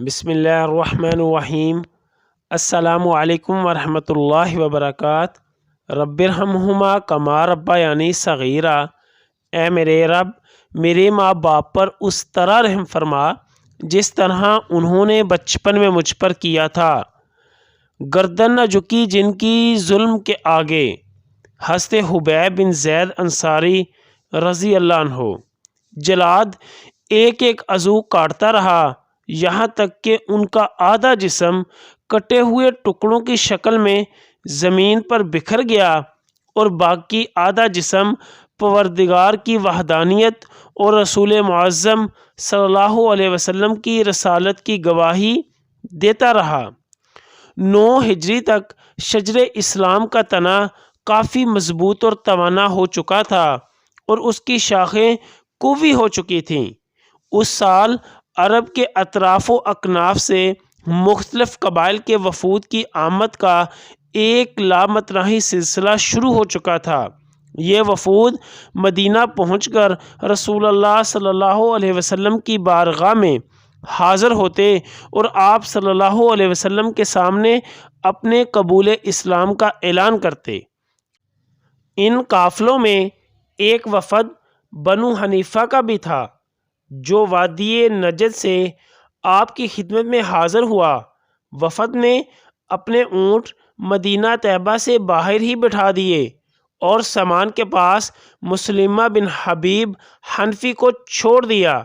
بسم اللہ الرحمن الرحیم۔ السلام علیکم ورحمۃ اللہ وبرکاتہ۔ رب ارحمہما کما ربیانی صغیرا۔ اے میرے رب، میرے ماں باپ پر اس طرح رحم فرما جس طرح انہوں نے بچپن میں مجھ پر کیا تھا۔ گردن نہ جھکی جن کی ظلم کے آگے۔ حضرت حبیب بن زید انصاری رضی اللہ عنہ۔ جلاد ایک ایک عضو کاٹتا رہا یہاں تک کہ ان کا آدھا جسم کٹے ہوئے ٹکڑوں کی شکل میں زمین پر بکھر گیا اور باقی آدھا جسم پروردگار کی وحدانیت اور رسول معظم صلی اللہ علیہ وسلم کی رسالت کی گواہی دیتا رہا۔ 9 ہجری تک شجر اسلام کا تنا کافی مضبوط اور توانا ہو چکا تھا اور اس کی شاخیں قوی ہو چکی تھیں۔ اس سال عرب کے اطراف و اکناف سے مختلف قبائل کے وفود کی آمد کا ایک لامتناہی سلسلہ شروع ہو چکا تھا۔ یہ وفود مدینہ پہنچ کر رسول اللہ صلی اللہ علیہ وسلم کی بارگاہ میں حاضر ہوتے اور آپ صلی اللہ علیہ وسلم کے سامنے اپنے قبول اسلام کا اعلان کرتے۔ ان قافلوں میں ایک وفد بنو حنیفہ کا بھی تھا جو وادی نجد سے آپ کی خدمت میں حاضر ہوا۔ وفد نے اپنے اونٹ مدینہ طیبہ سے باہر ہی بٹھا دیے اور سامان کے پاس مسلمہ بن حبیب حنفی کو چھوڑ دیا۔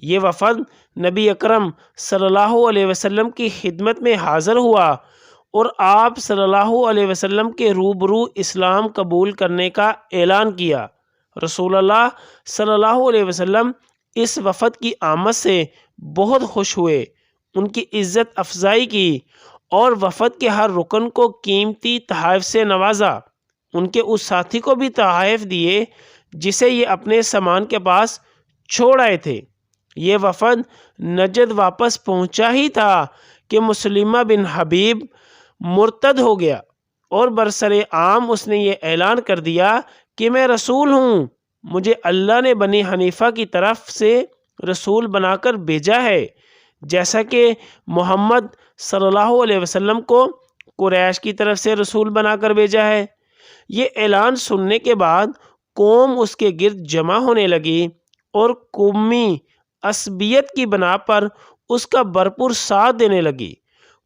یہ وفد نبی اکرم صلی اللہ علیہ وسلم کی خدمت میں حاضر ہوا اور آپ صلی اللہ علیہ وسلم کے روبرو اسلام قبول کرنے کا اعلان کیا۔ رسول اللہ صلی اللہ علیہ وسلم اس وفد کی آمد سے بہت خوش ہوئے، ان کی عزت افزائی کی اور وفد کے ہر رکن کو قیمتی تحائف سے نوازا۔ ان کے اس ساتھی کو بھی تحائف دیے جسے یہ اپنے سامان کے پاس چھوڑ آئے تھے۔ یہ وفد نجد واپس پہنچا ہی تھا کہ مسلمہ بن حبیب مرتد ہو گیا اور برسر عام اس نے یہ اعلان کر دیا کہ میں رسول ہوں، مجھے اللہ نے بنی حنیفہ کی طرف سے رسول بنا کر بھیجا ہے، جیسا کہ محمد صلی اللہ علیہ وسلم کو قریش کی طرف سے رسول بنا کر بھیجا ہے۔ یہ اعلان سننے کے بعد قوم اس کے گرد جمع ہونے لگی اور قومی عصبیت کی بنا پر اس کا بھرپور ساتھ دینے لگی۔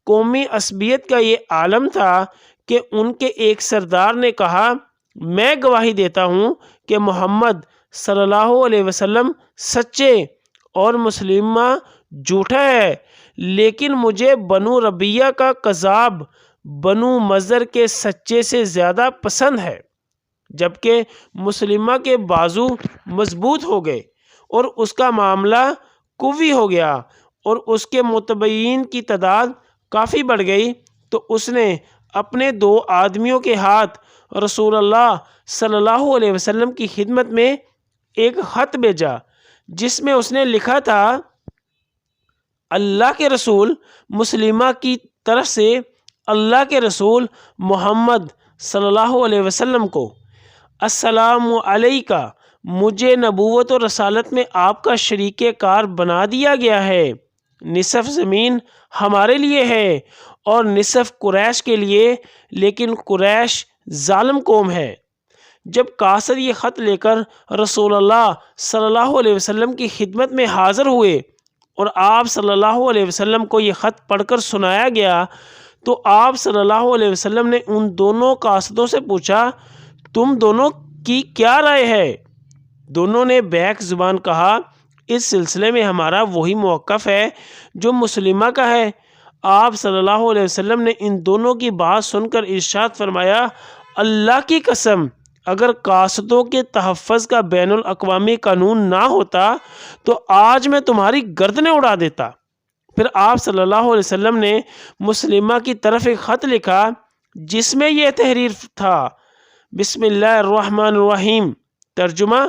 قومی عصبیت کا یہ عالم تھا کہ ان کے ایک سردار نے کہا، میں گواہی دیتا ہوں کہ محمد صلی اللہ علیہ وسلم سچے اور مسلمہ جھوٹا ہے، لیکن مجھے بنو ربیہ کا کذاب بنو مضر کے سچے سے زیادہ پسند ہے۔ جبکہ مسلمہ کے بازو مضبوط ہو گئے اور اس کا معاملہ قوی ہو گیا اور اس کے متبعین کی تعداد کافی بڑھ گئی، تو اس نے اپنے 2 آدمیوں کے ہاتھ رسول اللہ صلی اللہ علیہ وسلم کی خدمت میں ایک خط بھیجا جس میں اس نے لکھا تھا، اللہ کے رسول مسلمہ کی طرف سے اللہ کے رسول محمد صلی اللہ علیہ وسلم کو، السلام علیکہ، مجھے نبوت اور رسالت میں آپ کا شریک کار بنا دیا گیا ہے۔ نصف زمین ہمارے لیے ہے اور نصف قریش کے لیے، لیکن قریش ظالم قوم ہے۔ جب قاصد یہ خط لے کر رسول اللہ صلی اللہ علیہ وسلم کی خدمت میں حاضر ہوئے اور آپ صلی اللہ علیہ وسلم کو یہ خط پڑھ کر سنایا گیا، تو آپ صلی اللہ علیہ وسلم نے ان دونوں قاصدوں سے پوچھا، تم دونوں کی کیا رائے ہے؟ دونوں نے بیک زبان کہا، اس سلسلے میں ہمارا وہی موقف ہے جو مسلمہ کا ہے۔ آپ صلی اللہ علیہ وسلم نے ان دونوں کی بات سن کر ارشاد فرمایا، اللہ کی قسم، اگر قاصدوں کے تحفظ کا بین الاقوامی قانون نہ ہوتا تو آج میں تمہاری گردنیں اڑا دیتا۔ پھر آپ صلی اللہ علیہ وسلم نے مسلمہ کی طرف ایک خط لکھا جس میں یہ تحریر تھا، بسم اللہ الرحمن الرحیم، ترجمہ،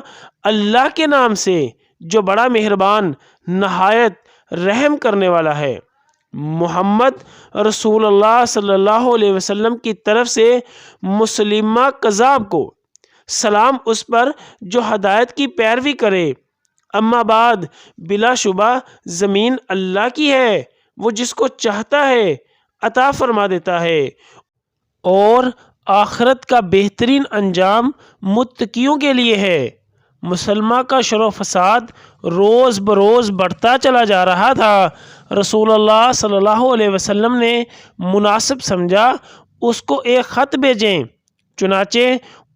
اللہ کے نام سے جو بڑا مہربان نہایت رحم کرنے والا ہے، محمد رسول اللہ صلی اللہ علیہ وسلم کی طرف سے مسلمہ کذاب کو سلام اس پر جو ہدایت کی پیروی کرے۔ اما بعد، بلا شبہ زمین اللہ کی ہے، وہ جس کو چاہتا ہے عطا فرما دیتا ہے، اور آخرت کا بہترین انجام متقیوں کے لیے ہے۔ مسلمہ کا شر و فساد روز بروز بڑھتا چلا جا رہا تھا۔ رسول اللہ صلی اللہ علیہ وسلم نے مناسب سمجھا اس کو ایک خط بھیجیں۔ چنانچہ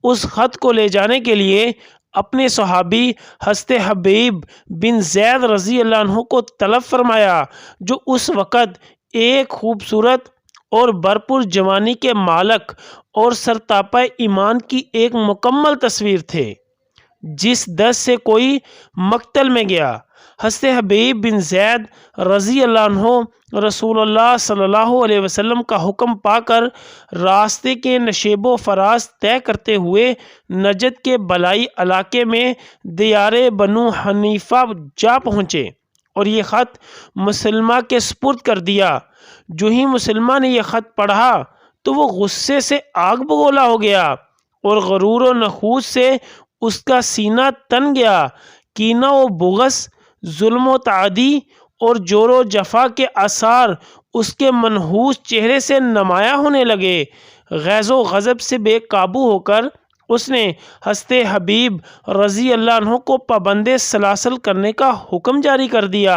اس خط کو لے جانے کے لیے اپنے صحابی حضرت حبیب بن زید رضی اللہ عنہ کو طلب فرمایا، جو اس وقت ایک خوبصورت اور بھرپور جوانی کے مالک اور سرتاپا ایمان کی ایک مکمل تصویر تھے۔ جس دست سے کوئی مقتل میں گیا، حضرت حبیب بن زید رضی اللہ عنہ رسول اللہ صلی اللہ علیہ وسلم کا حکم پا کر راستے کے نشیب و فراز طے کرتے ہوئے نجد کے بلائی علاقے میں دیار بنو حنیفہ جا پہنچے اور یہ خط مسلمہ کے سپرد کر دیا۔ جو ہی مسلمہ نے یہ خط پڑھا تو وہ غصے سے آگ بگولا ہو گیا اور غرور و نخوت سے اس کا سینہ تن گیا۔ کینہ و بغض، ظلم و تعدی اور جور و جفا کے آثار اس کے منحوس چہرے سے نمایاں ہونے لگے۔ غیظ و غضب سے بے قابو ہو کر اس نے حضرت حبیب رضی اللہ عنہ کو پابند سلاسل کرنے کا حکم جاری کر دیا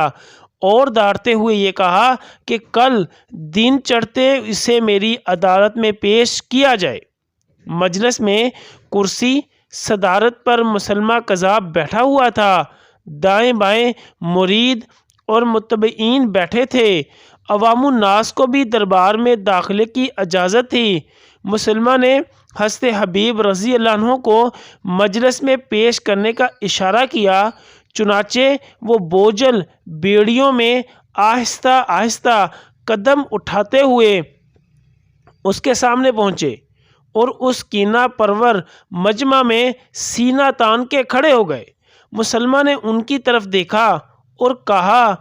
اور ڈانٹتے ہوئے یہ کہا کہ کل دن چڑھتے اسے میری عدالت میں پیش کیا جائے۔ مجلس میں کرسی صدارت پر مسلمہ کذاب بیٹھا ہوا تھا، دائیں بائیں مرید اور متبعین بیٹھے تھے۔ عوام الناس کو بھی دربار میں داخلے کی اجازت تھی۔ مسلمہ نے حضرت حبیب رضی اللہ عنہ کو مجلس میں پیش کرنے کا اشارہ کیا، چنانچہ وہ بوجھل بیڑیوں میں آہستہ آہستہ قدم اٹھاتے ہوئے اس کے سامنے پہنچے اور اس کینہ پرور مجمع میں سینہ تان کے کھڑے ہو گئے۔ مسلمہ نے ان کی طرف دیکھا اور کہا،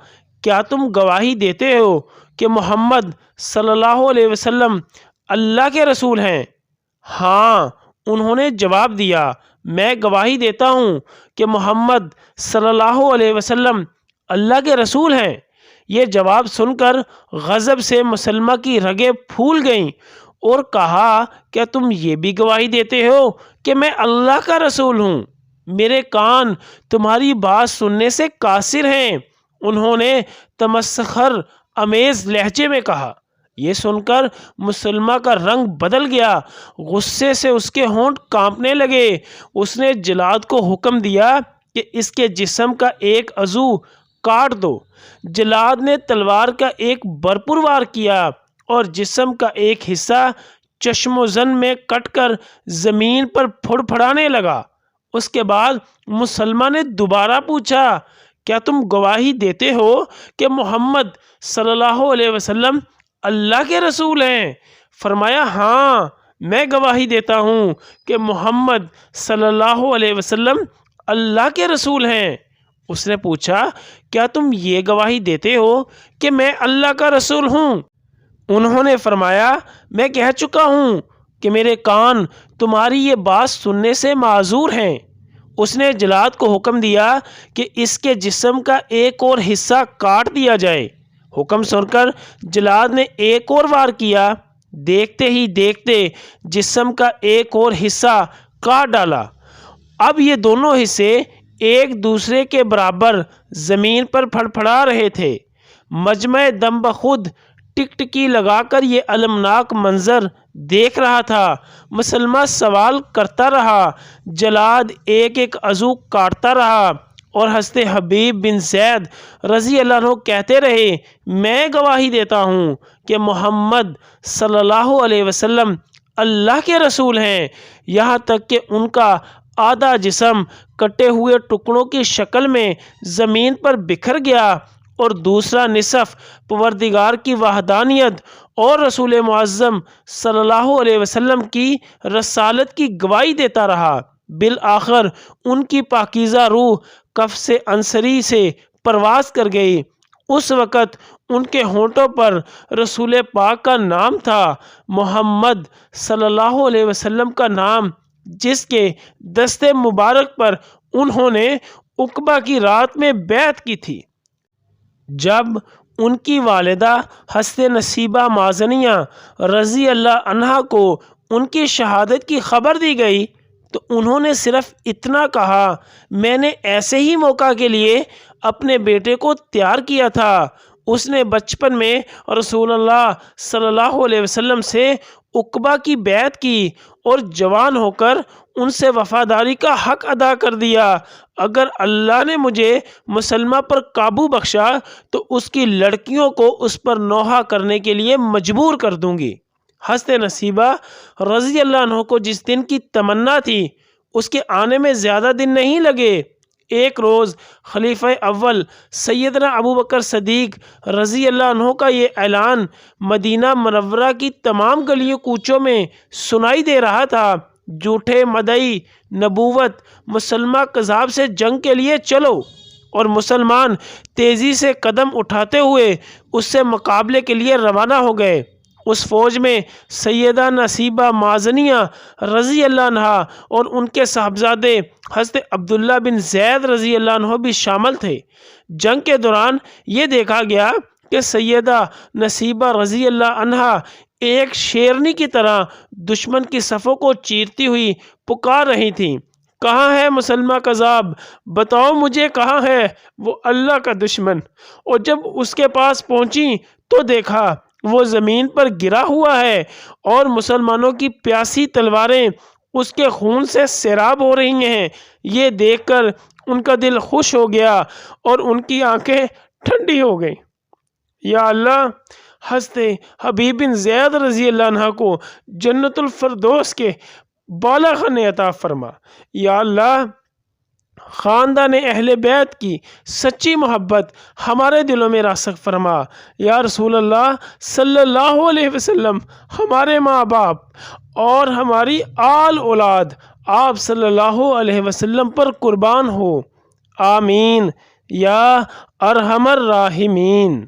کیا تم گواہی دیتے ہو کہ محمد صلی اللہ علیہ وسلم اللہ کے رسول ہیں؟ ہاں، انہوں نے جواب دیا، میں گواہی دیتا ہوں کہ محمد صلی اللہ علیہ وسلم اللہ کے رسول ہیں۔ یہ جواب سن کر غضب سے مسلمہ کی رگیں پھول گئیں اور کہا، کیا تم یہ بھی گواہی دیتے ہو کہ میں اللہ کا رسول ہوں؟ میرے کان تمہاری بات سننے سے قاصر ہیں، انہوں نے تمسخر امیز لہجے میں کہا۔ یہ سن کر مسلمہ کا رنگ بدل گیا، غصے سے اس کے ہونٹ کانپنے لگے۔ اس نے جلاد کو حکم دیا کہ اس کے جسم کا ایک عضو کاٹ دو۔ جلاد نے تلوار کا ایک بھرپور وار کیا اور جسم کا ایک حصہ چشم و زن میں کٹ کر زمین پر پھڑ پھڑانے لگا۔ اس کے بعد مسلمہ نے دوبارہ پوچھا، کیا تم گواہی دیتے ہو کہ محمد صلی اللہ علیہ وسلم اللہ کے رسول ہیں؟ فرمایا، ہاں، میں گواہی دیتا ہوں کہ محمد صلی اللہ علیہ وسلم اللہ کے رسول ہیں۔ اس نے پوچھا، کیا تم یہ گواہی دیتے ہو کہ میں اللہ کا رسول ہوں؟ انہوں نے فرمایا، میں کہہ چکا ہوں کہ میرے کان تمہاری یہ بات سننے سے معذور ہیں۔ اس نے جلاد کو حکم دیا کہ اس کے جسم کا ایک اور حصہ کاٹ دیا جائے۔ حکم سن کر جلاد نے ایک اور وار کیا۔ دیکھتے ہی دیکھتے جسم کا ایک اور حصہ کاٹ ڈالا۔ اب یہ دونوں حصے ایک دوسرے کے برابر زمین پر پھڑ پھڑا رہے تھے۔ مجمع دم بخود ٹکٹکی لگا کر یہ المناک منظر دیکھ رہا تھا۔ مسلمہ سوال کرتا رہا، جلاد ایک ایک عضو کاٹتا رہا اور حضرت حبیب بن زید رضی اللہ عنہ کہتے رہے، میں گواہی دیتا ہوں کہ محمد صلی اللہ علیہ وسلم اللہ کے رسول ہیں، یہاں تک کہ ان کا آدھا جسم کٹے ہوئے ٹکڑوں کی شکل میں زمین پر بکھر گیا اور دوسرا نصف پروردگار کی وحدانیت اور رسول معظم صلی اللہ علیہ وسلم کی رسالت کی گواہی دیتا رہا۔ بالآخر ان کی پاکیزہ روح کف سے انصری سے پرواز کر گئی۔ اس وقت ان کے ہونٹوں پر رسول پاک کا نام تھا، محمد صلی اللہ علیہ وسلم کا نام، جس کے دست مبارک پر انہوں نے عقبہ کی رات میں بیعت کی تھی۔ جب ان کی والدہ حضرت نصیبہ مازنیہ رضی اللہ عنہا کو ان کی شہادت کی خبر دی گئی تو انہوں نے صرف اتنا کہا، میں نے ایسے ہی موقع کے لیے اپنے بیٹے کو تیار کیا تھا۔ اس نے بچپن میں رسول اللہ صلی اللہ علیہ وسلم سے عقبہ کی بیعت کی اور جوان ہو کر ان سے وفاداری کا حق ادا کر دیا۔ اگر اللہ نے مجھے مسلمہ پر قابو بخشا تو اس کی لڑکیوں کو اس پر نوحہ کرنے کے لیے مجبور کر دوں گی۔ حضرت نصیبہ رضی اللہ عنہ کو جس دن کی تمنا تھی اس کے آنے میں زیادہ دن نہیں لگے۔ ایک روز خلیفہ اول سیدنا ابوبکر صدیق رضی اللہ عنہ کا یہ اعلان مدینہ منورہ کی تمام گلیوں کوچوں میں سنائی دے رہا تھا، جھوٹے مدعی نبوت مسلمہ کذاب سے جنگ کے لیے چلو، اور مسلمان تیزی سے قدم اٹھاتے ہوئے اس سے مقابلے کے لیے روانہ ہو گئے۔ اس فوج میں سیدہ نصیبہ مازنیہ رضی اللہ عنہا اور ان کے صاحبزادے حضرت عبداللہ بن زید رضی اللہ عنہ بھی شامل تھے۔ جنگ کے دوران یہ دیکھا گیا کہ سیدہ نصیبہ رضی اللہ عنہا ایک شیرنی کی طرح دشمن کی صفوں کو چیرتی ہوئی پکار رہی تھیں، کہاں ہے مسلمہ کذاب، بتاؤ مجھے کہاں ہے وہ اللہ کا دشمن۔ اور جب اس کے پاس پہنچی تو دیکھا وہ زمین پر گرا ہوا ہے اور مسلمانوں کی پیاسی تلواریں اس کے خون سے سیراب ہو رہی ہیں۔ یہ دیکھ کر ان کا دل خوش ہو گیا اور ان کی آنکھیں ٹھنڈی ہو گئیں۔ یا اللہ، حضرت حبیب بن زید رضی اللہ عنہ کو جنت الفردوس کے بالا خانے عطا فرما۔ یا اللہ، خاندان اہل بیت کی سچی محبت ہمارے دلوں میں راسخ فرما۔ یا رسول اللہ صلی اللہ علیہ وسلم، ہمارے ماں باپ اور ہماری آل اولاد آپ صلی اللہ علیہ وسلم پر قربان ہو، آمین یا ارحم الراحمین۔